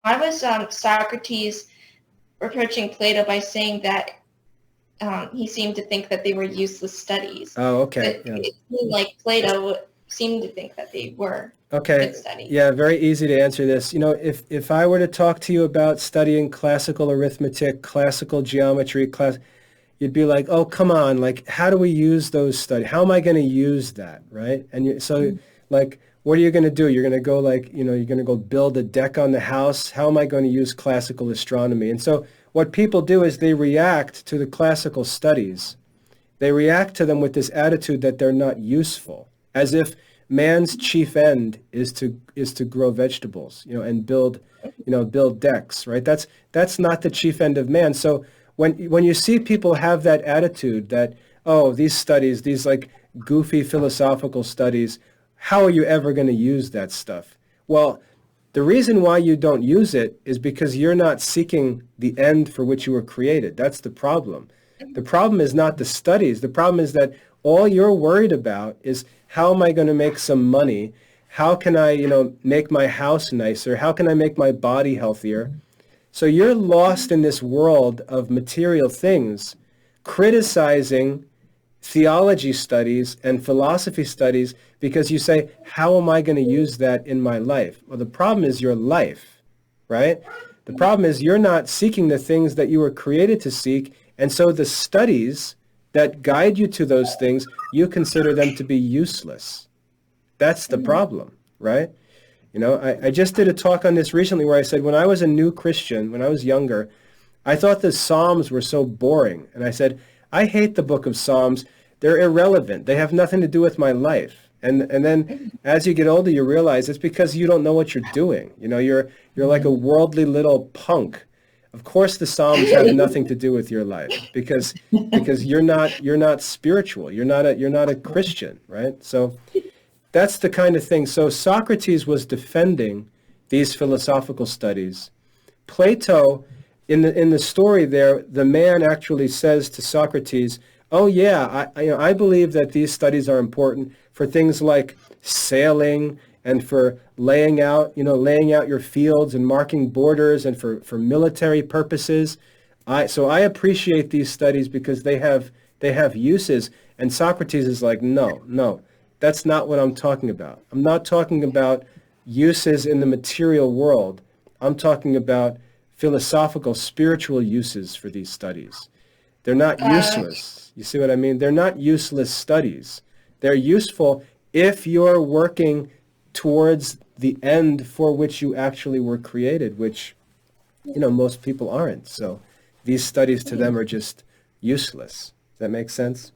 Why was Socrates reproaching Plato by saying that he seemed to think that they were useless studies? Oh, okay. But Yeah. it seemed like Plato seemed to think that they were good Okay. studies. Yeah, very easy to answer this. If I were to talk to you about studying classical arithmetic, classical geometry, you'd be like, "Oh, come on! Like, how do we use those studies? How am I going to use that, right?" And like, what are you going to do? You're going to go you're going to go build a deck on the house. How am I going to use classical astronomy? And so, what people do is they react to the classical studies. They react to them with this attitude that they're not useful, as if man's chief end is to grow vegetables, and build decks, right? That's not the chief end of man. So when you see people have that attitude that, oh, these studies, these like goofy philosophical studies, how are you ever going to use that stuff? Well, the reason why you don't use it is because you're not seeking the end for which you were created. That's the problem. The problem is not the studies. The problem is that all you're worried about is, how am I going to make some money? How can I, make my house nicer? How can I make my body healthier? So you're lost in this world of material things, criticizing theology studies and philosophy studies because you say, how am I going to use that in my life? Well, the problem is your life, right? The problem is you're not seeking the things that you were created to seek, and so the studies that guide you to those things, you consider them to be useless. That's the problem, right? I just did a talk on this recently where I said when I was a new Christian, when I was younger, I thought the Psalms were so boring. And I said, I hate the book of Psalms. They're irrelevant. They have nothing to do with my life. And then as you get older, you realize it's because you don't know what you're doing. You're like a worldly little punk. Of course, the Psalms have nothing to do with your life because you're not spiritual. You're not a Christian, right? So that's the kind of thing. So Socrates was defending these philosophical studies. Plato, in the story there, the man actually says to Socrates, "Oh yeah, I believe that these studies are important for things like sailing and for laying out your fields and marking borders and for military purposes. So I appreciate these studies because they have uses." And Socrates is like, "No, no, that's not what I'm talking about. I'm not talking about uses in the material world. I'm talking about philosophical, spiritual uses for these studies. They're not Uh, useless. You see what I mean? They're not useless studies. They're useful if you're working towards the end for which you actually were created, which, most people aren't. So these studies to them are just useless. Does that make sense?